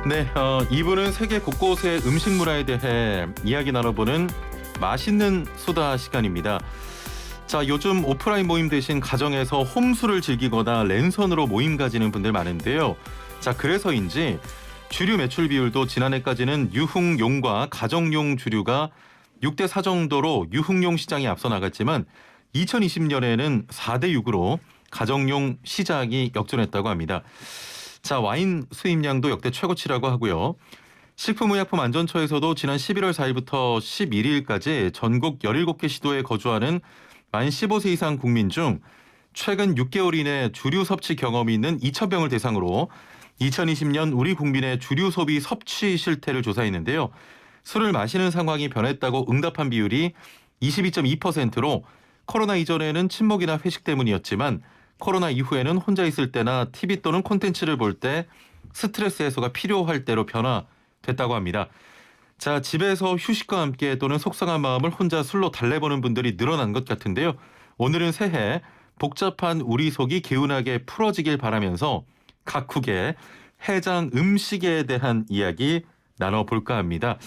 네, 2부는 세계 곳곳의 음식 문화에 대해 이야기 나눠보는 맛있는 수다 시간입니다. 자, 요즘 오프라인 모임 대신 가정에서 홈술을 즐기거나 랜선으로 모임 가지는 분들 많은데요. 자, 그래서인지 주류 매출 비율도 지난해까지는 유흥용과 가정용 주류가 6대 4 정도로 유흥용 시장이 앞서 나갔지만 2020년에는 4대 6으로 가정용 시장이 역전했다고 합니다. 자, 와인 수입량도 역대 최고치라고 하고요. 식품의약품안전처에서도 지난 11월 4일부터 11일까지 전국 17개 시도에 거주하는 만 15세 이상 국민 중 최근 6개월 이내 주류 섭취 경험이 있는 2,000명을 대상으로 2020년 우리 국민의 주류 소비 섭취 실태를 조사했는데요. 술을 마시는 상황이 변했다고 응답한 비율이 22.2%로 코로나 이전에는 친목이나 회식 때문이었지만 코로나 이후에는 혼자 있을 때나 TV 또는 콘텐츠를 볼 때 스트레스 해소가 필요할 때로 변화됐다고 합니다. 자, 집에서 휴식과 함께 또는 속상한 마음을 혼자 술로 달래보는 분들이 늘어난 것 같은데요. 오늘은 새해 복잡한 우리 속이 개운하게 풀어지길 바라면서 각국의 해장 음식에 대한 이야기 나눠볼까 합니다.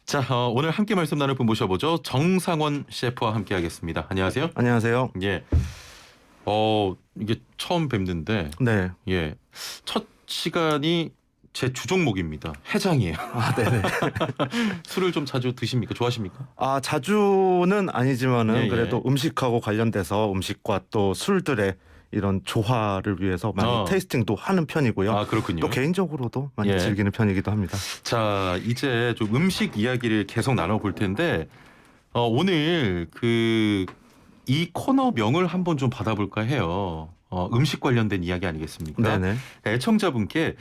자, 오늘 함께 말씀 나눌 분 모셔보죠. 정상원 셰프와 함께 하겠습니다. 안녕하세요. 안녕하세요. 예. 이게 처음 뵙는데, 네. 예. 첫 시간이 제 주종목입니다. 해장이에요. 아, 네네. 술을 좀 자주 드십니까? 좋아하십니까? 아, 자주는 아니지만은 예, 예. 그래도 음식하고 관련돼서 음식과 또 술들의 이런 조화를 위해서 많이 테이스팅도 하는 편이고요. 아, 그렇군요. 또 개인적으로도 많이 예. 즐기는 편이기도 합니다. 자, 이제 좀 음식 이야기를 계속 나눠볼 텐데, 오늘 이 코너명을 한번 좀 받아볼까 해요. 음식 관련된 이야기 아니겠습니까? 네네. 애청자분께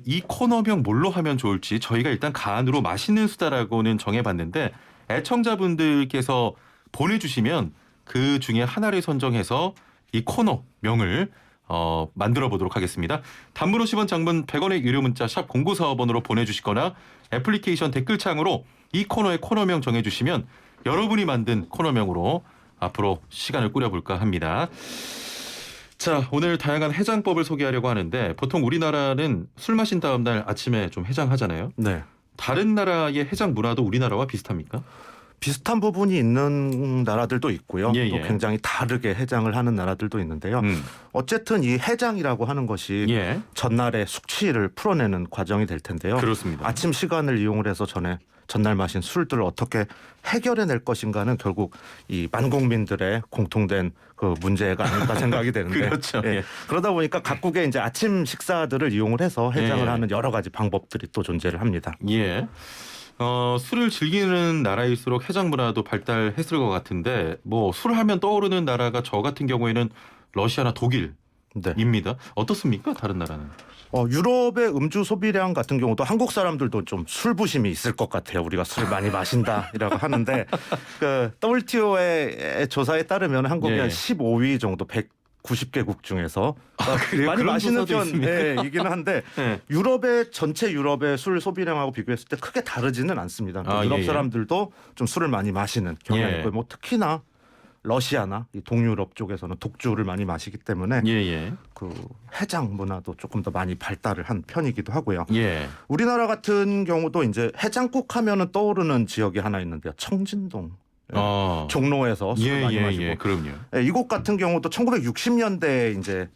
이 코너명 뭘로 하면 좋을지 저희가 일단 간으로 맛있는 수다라고는 정해봤는데 애청자분들께서 보내주시면 그 중에 하나를 선정해서 이 코너명을 만들어 보도록 하겠습니다. 단문 50원, 장문 100원의 유료 문자 샵 0945번으로 보내주시거나 애플리케이션 댓글창으로 이 코너의 코너명 정해주시면 여러분이 만든 코너명으로 앞으로 시간을 꾸려볼까 합니다. 자, 오늘 다양한 해장법을 소개하려고 하는데 보통 우리나라는 술 마신 다음 날 아침에 좀 해장하잖아요. 네. 다른 나라의 해장 문화도 우리나라와 비슷합니까? 비슷한 부분이 있는 나라들도 있고요. 예, 또 예. 굉장히 다르게 해장을 하는 나라들도 있는데요. 어쨌든 이 해장이라고 하는 것이 예. 전날의 숙취를 풀어내는 과정이 될 텐데요. 그렇습니다. 아침 시간을 이용을 해서 전날 마신 술들을 어떻게 해결해낼 것인가는 결국 이 만국민들의 공통된 그 문제가 아닐까 생각이 되는데 그렇죠. 예. 예. 그러다 보니까 각국의 이제 아침 식사들을 이용을 해서 해장을 예. 하는 여러 가지 방법들이 또 존재를 합니다. 예. 술을 즐기는 나라일수록 해장 문화도 발달했을 것 같은데 뭐 술 하면 떠오르는 나라가 저 같은 경우에는 러시아나 독일입니다. 네. 어떻습니까? 다른 나라는? 유럽의 음주 소비량 같은 경우도 한국 사람들도 좀 술부심이 있을 것 같아요. 우리가 술을 많이 마신다라고 하는데 그 WTO의 조사에 따르면 한국이 예. 한 15위 정도 190개국 중에서 그래요? 많이 그런 마시는 조사도 있습니까? 편이긴 한데 예. 전체 유럽의 술 소비량하고 비교했을 때 크게 다르지는 않습니다. 유럽 예. 사람들도 좀 술을 많이 마시는 경향이 예. 있고 뭐 특히나 러시아나 이 동유럽 쪽에서는 독주를 많이 마시기 때문에 예. 그 해장 문화도 조금 더 많이 발달을 한 편이기도 하고요. 예. 우리나라 같은 경우도 이제 해장국 하면은 떠오르는 지역이 하나 있는데요. 청진동. 종로에서 술을 많이 마시고. 예. 그럼요. 이곳 같은 경우도 1960년대에 이제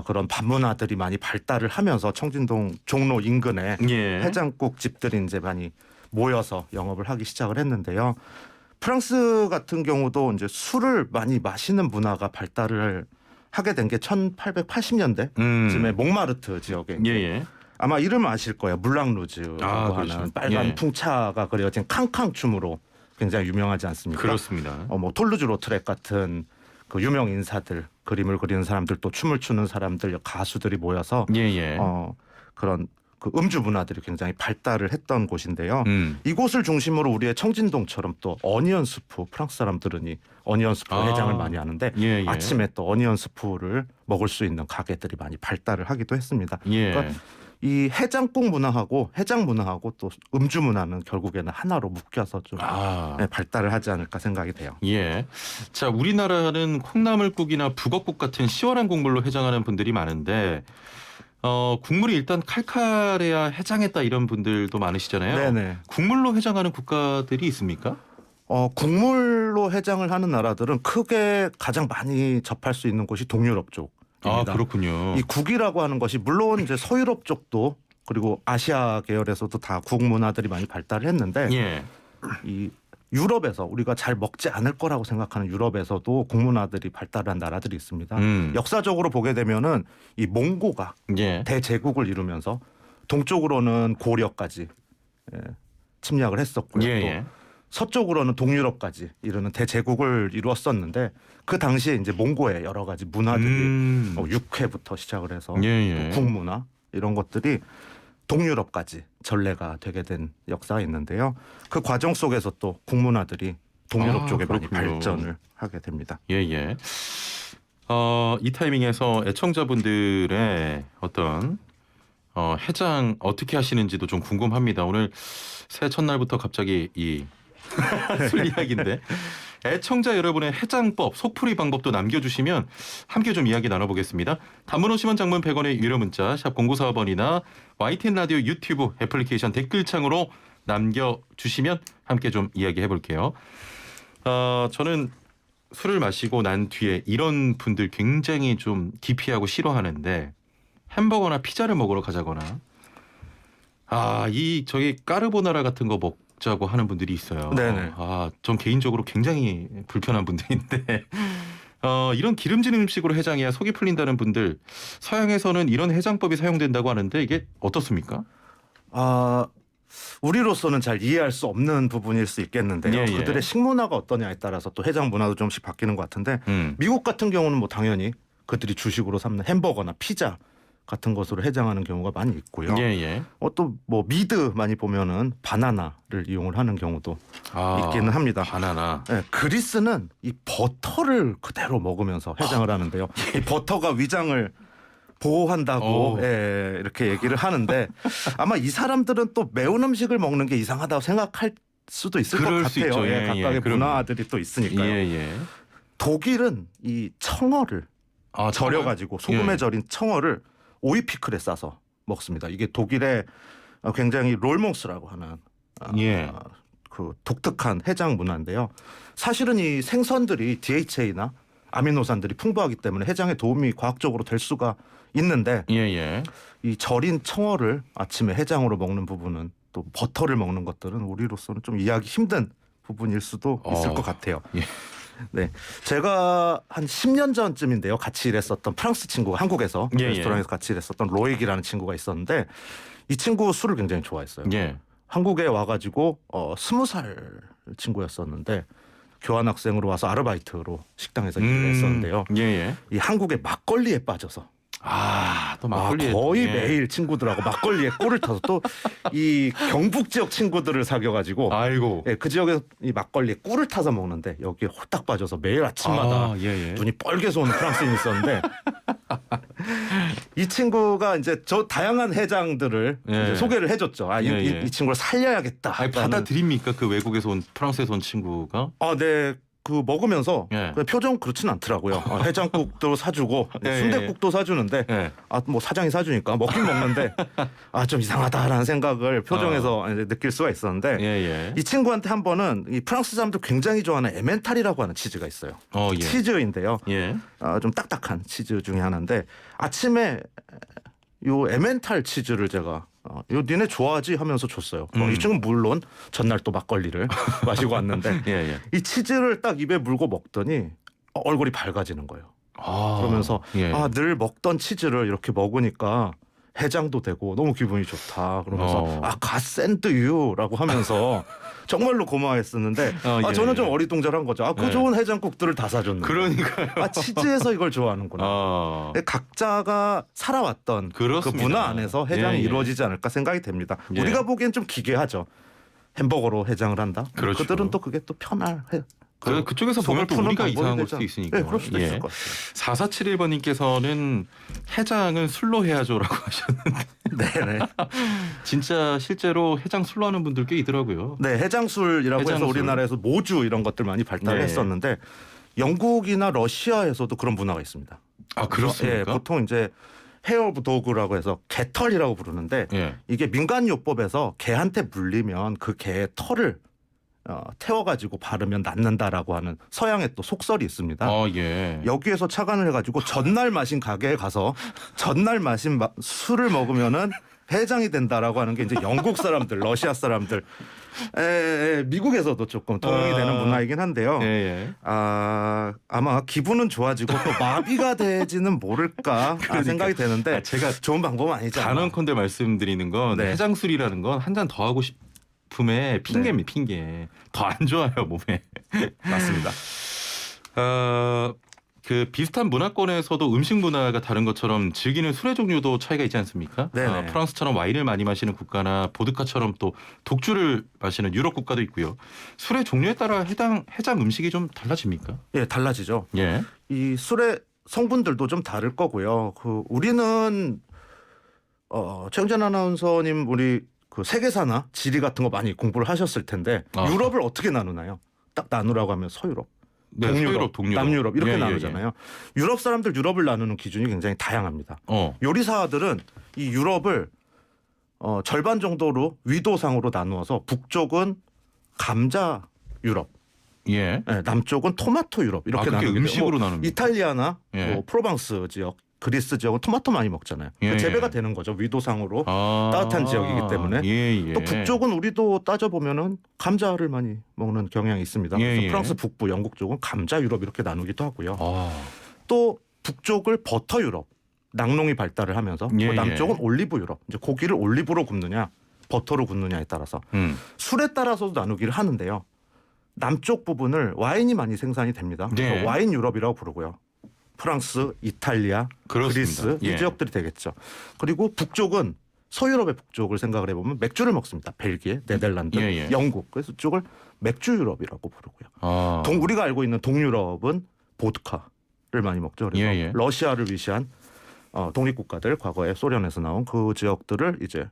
그런 밤문화들이 많이 발달을 하면서 청진동 종로 인근에 예. 해장국 집들이 이제 많이 모여서 영업을 하기 시작을 했는데요. 프랑스 같은 경우도 이제 술을 많이 마시는 문화가 발달을 하게 된 게 1880년대쯤에 몽마르트 지역에 예. 아마 이름 아실 거예요. 물랑루즈라고 그렇죠. 하는 빨간 예. 풍차가 그려진 캉캉춤으로 굉장히 유명하지 않습니까? 그렇습니다. 뭐 톨루즈 로트렉 같은 그 유명 인사들, 그림을 그리는 사람들, 또 춤을 추는 사람들, 가수들이 모여서 예. 그런 그 음주 문화들이 굉장히 발달을 했던 곳인데요. 이곳을 중심으로 우리의 청진동처럼 또 어니언 스프, 프랑스 사람들은 이 어니언 스프 해장을 많이 하는데 예. 아침에 또 어니언 스프를 먹을 수 있는 가게들이 많이 발달을 하기도 했습니다. 예. 그러니까 이 해장국 문화하고 해장 문화하고 또 음주 문화는 결국에는 하나로 묶여서 좀 발달을 하지 않을까 생각이 돼요. 예. 자, 우리나라는 콩나물국이나 북엇국 같은 시원한 국물로 해장하는 분들이 많은데 국물이 일단 칼칼해야 해장했다 이런 분들도 많으시잖아요. 네네. 국물로 해장하는 국가들이 있습니까? 국물로 해장을 하는 나라들은 크게 가장 많이 접할 수 있는 곳이 동유럽 쪽입니다. 그렇군요. 이 국이라고 하는 것이 물론 이제 서유럽 쪽도 그리고 아시아 계열에서도 다 국 문화들이 많이 발달을 했는데 예. 이 유럽에서 우리가 잘 먹지 않을 거라고 생각하는 유럽에서도 국 문화들이 발달한 나라들이 있습니다. 역사적으로 보게 되면은 이 몽고가 예. 대제국을 이루면서 동쪽으로는 고려까지 침략을 했었고요. 예, 또 예. 서쪽으로는 동유럽까지 이르는 대제국을 이루었었는데 그 당시에 이제 몽고의 여러 가지 문화들이 육회부터 시작을 해서 예, 예. 또 국문화 이런 것들이 동유럽까지 전래가 되게 된 역사가 있는데요. 그 과정 속에서 또 국문화들이 동유럽 쪽에 많이 그렇군요. 발전을 하게 됩니다. 예, 예. 이 타이밍에서 애청자분들의 어떤 해장 어떻게 하시는지도 좀 궁금합니다. 오늘 새해 첫날부터 갑자기 이 술 이야기인데 애청자 여러분의 해장법, 속풀이 방법도 남겨주시면 함께 좀 이야기 나눠보겠습니다. 단문 50원, 장문 100원의 유료 문자 샵 0945번이나 YTN 라디오 유튜브 애플리케이션 댓글창으로 남겨주시면 함께 좀 이야기해볼게요. 저는 술을 마시고 난 뒤에 이런 분들 굉장히 좀 기피하고 싫어하는데 햄버거나 피자를 먹으러 가자거나 저기 까르보나라 같은 거 먹자고 하는 분들이 있어요. 네네. 전 개인적으로 굉장히 불편한 분들인데 이런 기름진 음식으로 해장해야 속이 풀린다는 분들 서양에서는 이런 해장법이 사용된다고 하는데 이게 어떻습니까? 우리로서는 잘 이해할 수 없는 부분일 수 있겠는데요. 예, 예. 그들의 식문화가 어떠냐에 따라서 또 해장 문화도 좀씩 바뀌는 것 같은데 미국 같은 경우는 뭐 당연히 그들이 주식으로 삼는 햄버거나 피자 같은 것으로 해장하는 경우가 많이 있고요. 예, 예. 또 뭐 미드 많이 보면은 바나나를 이용을 하는 경우도 있기는 합니다. 바나나. 네, 그리스는 이 버터를 그대로 먹으면서 해장을 하는데요. 이 버터가 위장을 보호한다고 이렇게 얘기를 하는데 아마 이 사람들은 또 매운 음식을 먹는 게 이상하다고 생각할 수도 있을 것 그럴 수 같아요. 있죠. 예, 각각의 그럼요. 문화들이 또 있으니까요. 예. 독일은 이 청어를 절여가지고 소금에 예. 절인 청어를 오이 피클에 싸서 먹습니다. 이게 독일의 굉장히 롤몽스라고 하는 예. 그 독특한 해장 문화인데요. 사실은 이 생선들이 DHA나 아미노산들이 풍부하기 때문에 해장에 도움이 과학적으로 될 수가 있는데 예. 이 절인 청어를 아침에 해장으로 먹는 부분은 또 버터를 먹는 것들은 우리로서는 좀 이해하기 힘든 부분일 수도 있을 것 같아요. 예. 네, 제가 한 10년 전쯤인데요. 같이 일했었던 프랑스 친구가 한국에서 레스토랑에서 같이 일했었던 로익이라는 친구가 있었는데 이 친구 술을 굉장히 좋아했어요. 예. 한국에 와가지고 20살 친구였었는데 교환학생으로 와서 아르바이트로 식당에서 일을 했었는데요. 예. 이 한국의 막걸리에 빠져서 또 막걸리에 거의 매일 친구들하고 막걸리에 꿀을 타서 또 이 경북 지역 친구들을 사귀어가지고 아이고. 그 지역에서 이 막걸리에 꿀을 타서 먹는데 여기에 홀딱 빠져서 매일 아침마다 눈이 뻘개서 오는 프랑스인이 있었는데 이 친구가 이제 저 다양한 해장들을 이제 소개를 해줬죠. 이 친구를 살려야겠다. 받아들입니까? 그 외국에서 온 프랑스에서 온 친구가? 네. 그 먹으면서 표정 그렇진 않더라고요. 해장국도 사주고 순댓국도 사주는데 뭐 사장이 사주니까 먹긴 먹는데 좀 이상하다라는 생각을 표정에서 이제 느낄 수가 있었는데 이 친구한테 한 번은 이 프랑스 사람들 굉장히 좋아하는 에멘탈이라고 하는 치즈가 있어요. 치즈인데요. 좀 딱딱한 치즈 중에 하나인데 아침에 요 에멘탈 치즈를 제가 요 니네 좋아하지 하면서 줬어요. 이 친구는 물론 전날 또 막걸리를 마시고 왔는데 이 치즈를 딱 입에 물고 먹더니 얼굴이 밝아지는 거예요. 그러면서 늘 먹던 치즈를 이렇게 먹으니까 해장도 되고 너무 기분이 좋다. 그러면서 갓센드유라고 하면서 정말로 고마워했었는데 저는 좀 어리둥절한 거죠. 그 좋은 해장국들을 다 사줬는데. 그러니까요. 치즈에서 이걸 좋아하는구나. 각자가 살아왔던 그렇습니다. 그 문화 안에서 해장이 이루어지지 않을까 생각이 됩니다. 우리가 보기엔 좀 기괴하죠. 햄버거로 해장을 한다. 그렇죠. 그들은 또 그게 또 편할. 그쪽에서 보면 또 우리가 이상한 걸 수도 있으니까. 그럴 수도 있을 것 같아요. 4471번님께서는 해장은 술로 해야죠라고 하셨는데. 네네. 진짜 실제로 해장 술로 하는 분들 꽤 있더라고요. 네, 해장술이라고 해서 우리나라에서 모주 이런 것들 많이 발달했었는데 영국이나 러시아에서도 그런 문화가 있습니다. 그렇습니까? 보통 이제 헤어 오브 도그라고 해서 개털이라고 부르는데 예. 이게 민간요법에서 개한테 물리면 그 개의 털을 태워가지고 바르면 낫는다라고 하는 서양의 또 속설이 있습니다. 예. 여기에서 착안을 해가지고 전날 마신 가게에 가서 전날 마신 술을 먹으면은 해장이 된다라고 하는 게 이제 영국 사람들, 러시아 사람들, 미국에서도 조금 통용이 되는 문화이긴 한데요. 예, 예. 아마 기분은 좋아지고 또 마비가 되지는 모를까 생각이 되는데 제가 좋은 방법은 아니잖아요. 단언컨대 말씀드리는 건 네. 해장술이라는 건 한 잔 더 하고 싶음에 핑계입니다. 핑계. 더 안 좋아요 몸에. 맞습니다. 그 비슷한 문화권에서도 음식 문화가 다른 것처럼 즐기는 술의 종류도 차이가 있지 않습니까? 네네. 프랑스처럼 와인을 많이 마시는 국가나 보드카처럼 또 독주를 마시는 유럽 국가도 있고요. 술의 종류에 따라 해장 음식이 좀 달라집니까? 예, 달라지죠. 예. 이 술의 성분들도 좀 다를 거고요. 우리는 최영전 아나운서님 우리 그 세계사나 지리 같은 거 많이 공부를 하셨을 텐데 유럽을 어떻게 나누나요? 딱 나누라고 하면 서유럽, 네, 동유럽, 동유럽. 남유럽 이렇게 예, 나누잖아요. 유럽 사람들 유럽을 나누는 기준이 굉장히 다양합니다. 요리사들은 이 유럽을 절반 정도로 위도상으로 나누어서 북쪽은 감자 유럽, 예. 네, 남쪽은 토마토 유럽 이렇게 그렇게 나누는데 음식으로 나눕니다. 이탈리아나 예. 뭐 프로방스 지역, 그리스 지역은 토마토 많이 먹잖아요. 예, 재배가 예. 되는 거죠. 위도상으로 따뜻한 지역이기 때문에. 예. 또 북쪽은 우리도 따져보면은 감자를 많이 먹는 경향이 있습니다. 예, 그래서 예. 프랑스 북부, 영국 쪽은 감자 유럽 이렇게 나누기도 하고요. 아. 또 북쪽을 버터 유럽, 낙농이 발달을 하면서 예, 뭐 남쪽은 예. 올리브 유럽. 이제 고기를 올리브로 굽느냐, 버터로 굽느냐에 따라서 술에 따라서도 나누기를 하는데요. 남쪽 부분을 와인이 많이 생산이 됩니다. 그래서 네. 와인 유럽이라고 부르고요. 프랑스, 이탈리아, 그렇습니다. 그리스 이 예. 지역들이 되겠죠. 그리고 북쪽은 서유럽의 북쪽을 생각을 해보면 맥주를 먹습니다. 벨기에, 네덜란드, 예, 예. 영국. 그래서 이쪽을 맥주 유럽이라고 부르고요. 아. 우리가 알고 있는 동유럽은 보드카를 많이 먹죠. 그래서 예, 예. 러시아를 위시한 독립국가들 과거에 소련에서 나온 그 지역들을 이제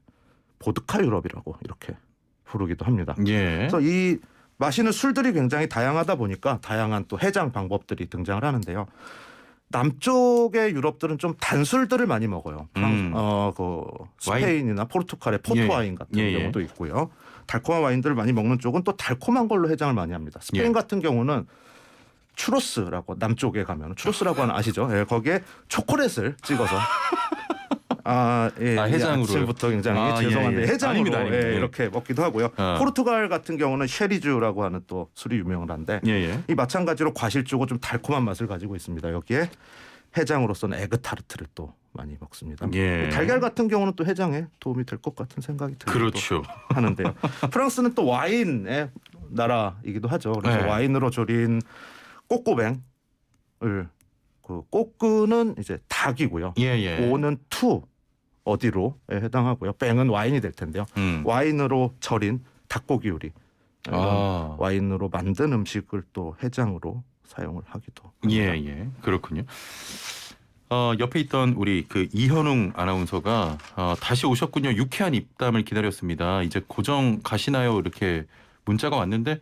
보드카 유럽이라고 이렇게 부르기도 합니다. 예. 그래서 이 마시는 술들이 굉장히 다양하다 보니까 다양한 또 해장 방법들이 등장을 하는데요. 남쪽의 유럽들은 좀 단술들을 많이 먹어요. 그 스페인이나 포르투갈의 포트 예, 예. 와인 같은 예, 예. 경우도 있고요. 달콤한 와인들을 많이 먹는 쪽은 또 달콤한 걸로 해장을 많이 합니다. 스페인 예. 같은 경우는 추로스라고 남쪽에 가면 추로스라고 하는 아시죠? 예, 거기에 초콜릿을 찍어서 해장으로 아침부터 굉장히 죄송한데 예, 예. 해장으로 아닙니다. 예, 이렇게 먹기도 하고요. 포르투갈 같은 경우는 쉐리주라고 하는 또 술이 유명을 한데 예. 이 마찬가지로 과실주고 좀 달콤한 맛을 가지고 있습니다. 여기에 해장으로서는 에그타르트를 또 많이 먹습니다. 예. 달걀 같은 경우는 또 해장에 도움이 될 것 같은 생각이 들기도 그렇죠. 하는데요. 프랑스는 또 와인의 나라이기도 하죠. 그래서 네. 와인으로 조린 꼬꼬뱅을 그 꼬끄는 이제 닭이고요. 예. 오는 투 어디로에 해당하고요. 뱅은 와인이 될 텐데요. 와인으로 절인 닭고기 요리. 와인으로 만든 음식을 또 해장으로 사용을 하기도 합니다. 예. 그렇군요. 옆에 있던 우리 그 이현웅 아나운서가 다시 오셨군요. 유쾌한 입담을 기다렸습니다. 이제 고정 가시나요? 이렇게 문자가 왔는데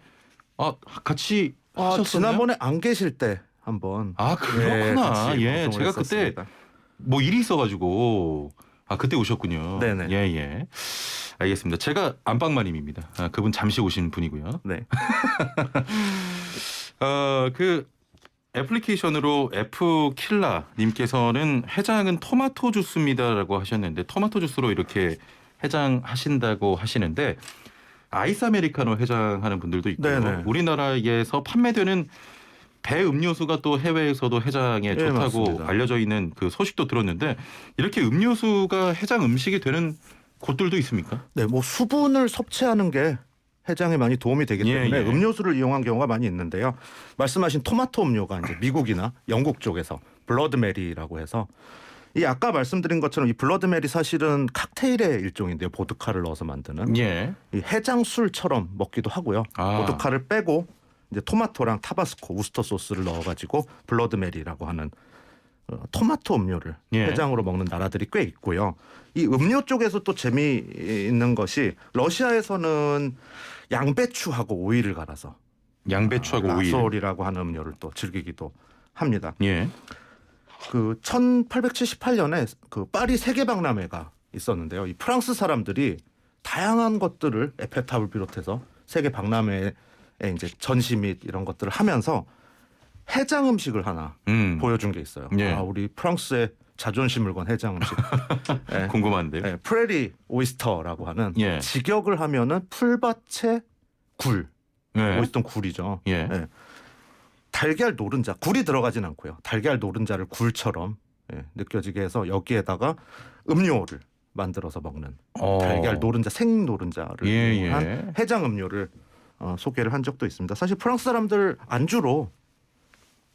같이 하셨었나요? 지난번에 안 계실 때 한번 그렇구나. 예, 제가 그때 했었습니다. 뭐 일이 있어가지고 그때 오셨군요. 네네. 예. 알겠습니다. 제가 안방마님입니다. 그분 잠시 오신 분이고요. 네. 그 애플리케이션으로 F킬라님께서는 해장은 토마토 주스입니다라고 하셨는데 토마토 주스로 이렇게 해장하신다고 하시는데 아이스 아메리카노 해장하는 분들도 있고요. 네네. 우리나라에서 판매되는 배 음료수가 또 해외에서도 해장에 좋다고 맞습니다. 알려져 있는 그 소식도 들었는데 이렇게 음료수가 해장 음식이 되는 곳들도 있습니까? 네, 뭐 수분을 섭취하는 게 해장에 많이 도움이 되기 때문에 음료수를 이용한 경우가 많이 있는데요. 말씀하신 토마토 음료가 이제 미국이나 영국 쪽에서 블러드메리라고 해서 이 아까 말씀드린 것처럼 이 블러드메리 사실은 칵테일의 일종인데요. 보드카를 넣어서 만드는 이 해장술처럼 먹기도 하고요. 보드카를 빼고 이제 토마토랑 타바스코, 우스터 소스를 넣어가지고 블러드메리라고 하는 토마토 음료를 해장으로 먹는 나라들이 꽤 있고요. 이 음료 쪽에서 또 재미있는 것이 러시아에서는 양배추하고 오이를 갈아서 양배추하고 오이 라솔이라고 하는 음료를 또 즐기기도 합니다. 그 1878년에 그 파리 세계 박람회가 있었는데요. 이 프랑스 사람들이 다양한 것들을 에펠탑을 비롯해서 세계 박람회에 이제 전시 및 이런 것들을 하면서 해장 음식을 하나 보여준 게 있어요. 예. 아, 우리 프랑스의 자존심을 건 해장 음식. 예. 궁금한데. 예, 프레리 오이스터라고 하는 예. 직역을 하면은 풀밭의 굴. 예. 오이스터는 굴이죠. 예. 예. 달걀 노른자, 굴이 들어가진 않고요. 달걀 노른자를 굴처럼 느껴지게 해서 여기에다가 음료를 만들어서 먹는 달걀 노른자, 생 노른자를 이용한 해장 음료를 소개를 한 적도 있습니다. 사실 프랑스 사람들 안주로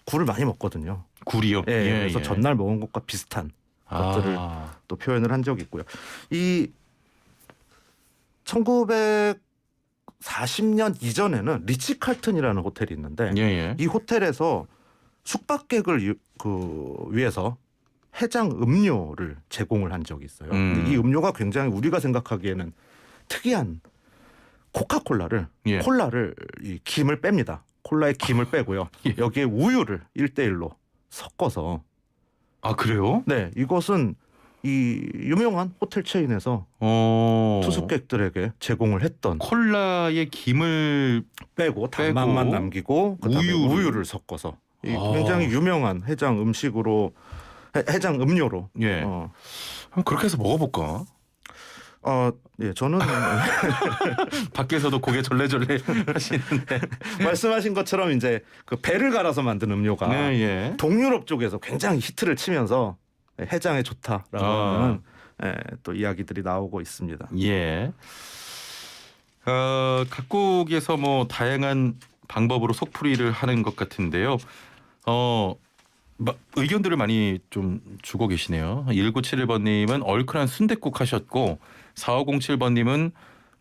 굴을 많이 먹거든요. 굴이요? 그래서 전날 먹은 것과 비슷한 것들을 또 표현을 한 적이 있고요. 이 1940년 이전에는 리치 칼튼이라는 호텔이 있는데 이 호텔에서 숙박객을 위해서 해장 음료를 제공을 한 적이 있어요. 근데 이 음료가 굉장히 우리가 생각하기에는 특이한 코카콜라를 콜라를 이 김을 뺍니다. 콜라의 김을 빼고요. 여기에 우유를 1대1로 섞어서. 아 그래요? 네, 이것은 이 유명한 호텔 체인에서 투숙객들에게 제공을 했던 콜라의 김을 빼고 단맛만 남기고 우유를 섞어서 굉장히 유명한 해장 음식으로 해장 음료로. 그럼 그렇게 해서 먹어볼까? 예, 저는 밖에서도 고개 절레절레 하시는데 말씀하신 것처럼 이제 그 배를 갈아서 만든 음료가 동유럽 쪽에서 굉장히 히트를 치면서 해장에 좋다라고 하는 또 이야기들이 나오고 있습니다. 예. 각국에서 뭐 다양한 방법으로 속풀이를 하는 것 같은데요. 의견들을 많이 좀 주고 계시네요. 1971번님은 얼큰한 순댓국 하셨고 4507번님은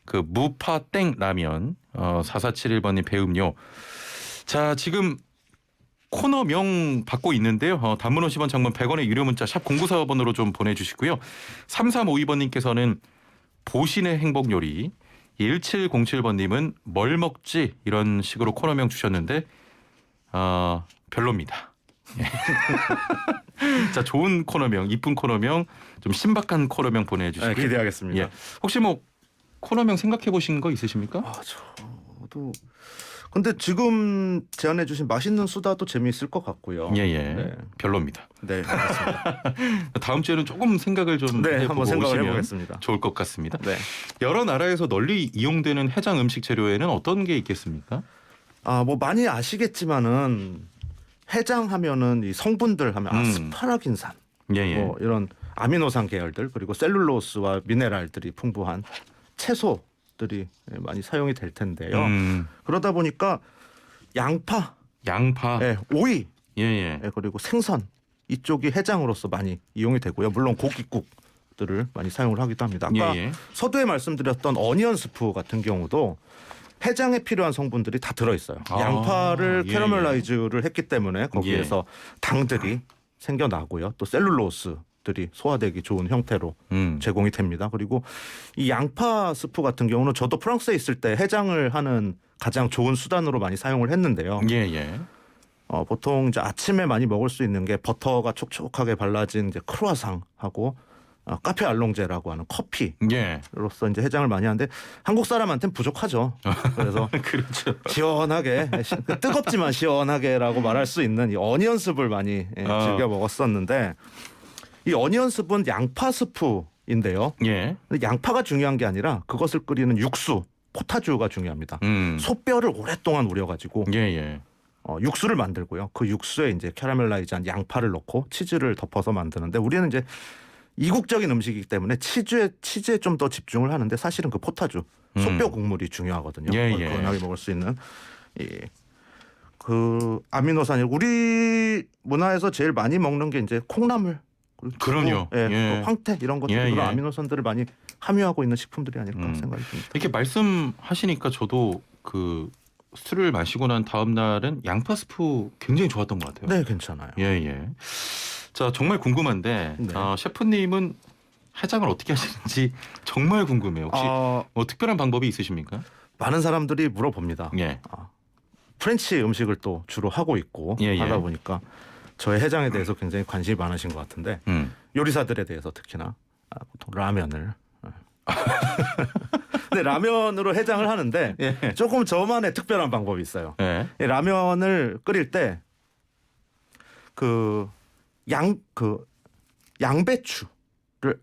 그 무파땡 라면 4471번님 배음료. 자 지금 코너명 받고 있는데요. 단문 50원 장문 100원의 유료 문자 샵 0945번으로 좀 보내주시고요. 3352번님께서는 보신의 행복 요리 1707번님은 뭘 먹지 이런 식으로 코너명 주셨는데 별로입니다. 자 좋은 코너명, 이쁜 코너명, 좀 신박한 코너명 보내주시고요. 기대하겠습니다. 혹시 뭐 코너명 생각해 보신 거 있으십니까? 저도 근데 지금 제안해주신 맛있는 수다도 재미있을 것 같고요. 별로입니다. 네, 알겠습니다. 다음 주에는 조금 생각을 좀 해보고 한번 생각을 오시면 해보겠습니다. 좋을 것 같습니다. 네. 여러 나라에서 널리 이용되는 해장 음식 재료에는 어떤 게 있겠습니까? 뭐 많이 아시겠지만은 해장하면은 이 성분들 하면 아스파라긴산, 뭐 이런 아미노산 계열들 그리고 셀룰로스와 미네랄들이 풍부한 채소들이 많이 사용이 될 텐데요. 그러다 보니까 양파, 오이, 그리고 생선 이쪽이 해장으로서 많이 이용이 되고요. 물론 고깃국들을 많이 사용을 하기도 합니다. 아까 서두에 말씀드렸던 어니언 스프 같은 경우도 해장에 필요한 성분들이 다 들어있어요. 양파를 캐러멜라이즈를 했기 때문에 거기에서 당들이 생겨나고요. 또 셀룰로스들이 소화되기 좋은 형태로 제공이 됩니다. 그리고 이 양파 스프 같은 경우는 저도 프랑스에 있을 때 해장을 하는 가장 좋은 수단으로 많이 사용을 했는데요. 보통 이제 아침에 많이 먹을 수 있는 게 버터가 촉촉하게 발라진 이제 크루아상하고 카페 알롱제라고 하는 커피로서 이제 해장을 많이 하는데 한국 사람한테는 부족하죠. 그래서 그렇죠. 시원하게 뜨겁지만 시원하게라고 말할 수 있는 이 어니언습을 많이 즐겨 먹었었는데 이 어니언습은 양파 스프인데요. 양파가 중요한 게 아니라 그것을 끓이는 육수 포타주가 중요합니다. 소뼈를 오랫동안 우려가지고 육수를 만들고요. 그 육수에 이제 캐러멜라이즈한 양파를 넣고 치즈를 덮어서 만드는데 우리는 이제 이국적인 음식이기 때문에 치즈에 좀 더 집중을 하는데 사실은 그 포타주 소뼈 국물이 중요하거든요. 얼큰하게 먹을 수 있는 그 아미노산이 우리 문화에서 제일 많이 먹는 게 이제 콩나물, 그럼요. 또 황태 이런 것들로 아미노산들을 많이 함유하고 있는 식품들이 아닐까 생각이 듭니다. 이렇게 말씀하시니까 저도 그 술을 마시고 난 다음 날은 양파 스프 굉장히 좋았던 것 같아요. 네, 괜찮아요. 자 정말 궁금한데 셰프님은 해장을 어떻게 하시는지 정말 궁금해요. 혹시 뭐 특별한 방법이 있으십니까? 많은 사람들이 물어봅니다. 프렌치 음식을 또 주로 하고 있고 하다 보니까 저의 해장에 대해서 굉장히 관심이 많으신 것 같은데 요리사들에 대해서 특히나 보통 라면을 네, 라면으로 해장을 하는데 예. 조금 저만의 특별한 방법이 있어요. 예. 이 라면을 끓일 때 양배추를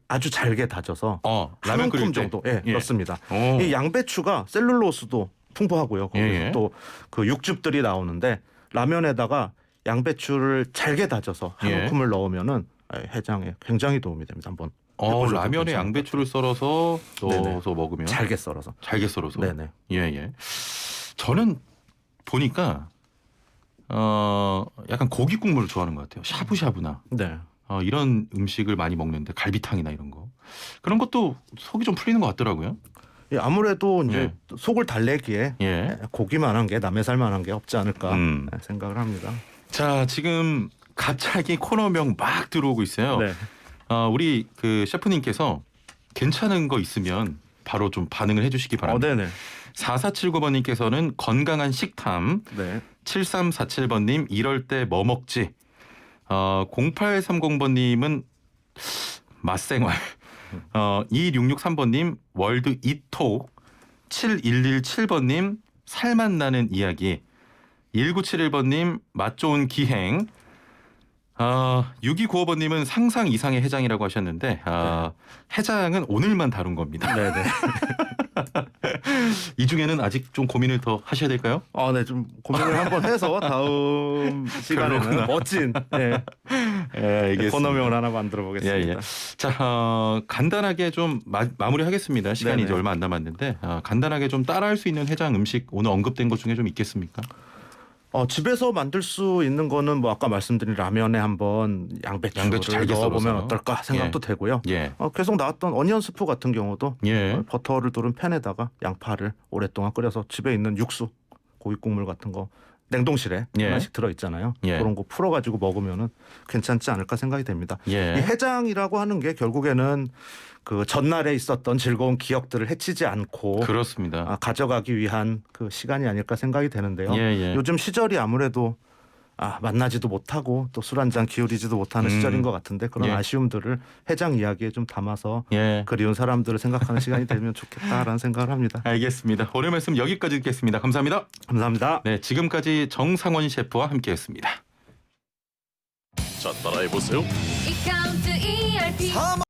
아주 잘게 다져서 라면 한 끓일 움큼 때? 정도 예. 넣습니다. 오. 이 양배추가 셀룰로스도 풍부하고요. 거기서 예. 또 그 육즙들이 나오는데 라면에다가 양배추를 잘게 다져서 한 예. 움큼을 넣으면은 해장에 굉장히 도움이 됩니다. 한번 해보셔도 라면에 괜찮을 것 양배추를 썰어서 넣어서 네네. 먹으면 잘게 썰어서. 잘게 썰어서. 네네. 예. 저는 보니까 약간 고기 국물을 좋아하는 것 같아요. 샤브샤브나 네. 이런 음식을 많이 먹는데 갈비탕이나 이런 거 그런 것도 속이 좀 풀리는 것 같더라고요. 예, 아무래도 이제 속을 달래기에 예. 고기만한 게 남의 살만한 게 없지 않을까 생각을 합니다. 자, 지금 갑자기 코너명 막 들어오고 있어요. 네. 우리 그 셰프님께서 괜찮은 거 있으면 바로 좀 반응을 해주시기 바랍니다. 네네. 4479번님께서는 건강한 식탐, 네. 7347번님 이럴 때 뭐 먹지, 0830번님은 맛생활, 2663번님 월드 이톡, 7117번님 살맛 나는 이야기, 1971번님 맛 좋은 기행, 6295번님은 상상 이상의 해장이라고 하셨는데 해장은 오늘만 다룬 겁니다. 네네. 이 중에는 아직 좀 고민을 더 하셔야 될까요? 네, 좀 고민을 한번 해서 다음 시간에는 별로구나. 멋진 알겠습니다. 코너명을 하나 만들어 보겠습니다. 예. 자, 간단하게 좀 마무리하겠습니다. 시간이 네네. 이제 얼마 안 남았는데 간단하게 좀 따라할 수 있는 해장 음식 오늘 언급된 것 중에 좀 있겠습니까? 집에서 만들 수 있는 거는 뭐 아까 말씀드린 라면에 한번 양배추 양배추를 잘게 넣어보면 썰어서. 어떨까 생각도 되고요. 예. 계속 나왔던 어니언 스프 같은 경우도 예. 버터를 두른 팬에다가 양파를 오랫동안 끓여서 집에 있는 육수, 고기 국물 같은 거 냉동실에 예. 하나씩 들어 있잖아요. 예. 그런 거 풀어가지고 먹으면은 괜찮지 않을까 생각이 됩니다. 예. 이 해장이라고 하는 게 결국에는 그 전날에 있었던 즐거운 기억들을 해치지 않고 그렇습니다. 가져가기 위한 그 시간이 아닐까 생각이 되는데요. 예. 요즘 시절이 아무래도 만나지도 못하고 또 술 한잔 기울이지도 못하는 시절인 것 같은데 그런 예. 아쉬움들을 해장 이야기에 좀 담아서 예. 그리운 사람들을 생각하는 시간이 되면 좋겠다라는 생각을 합니다. 알겠습니다. 오늘 말씀 여기까지 듣겠습니다. 감사합니다. 감사합니다. 네, 지금까지 정상원 셰프와 함께했습니다. 자, 따라해보세요. It comes to ERP.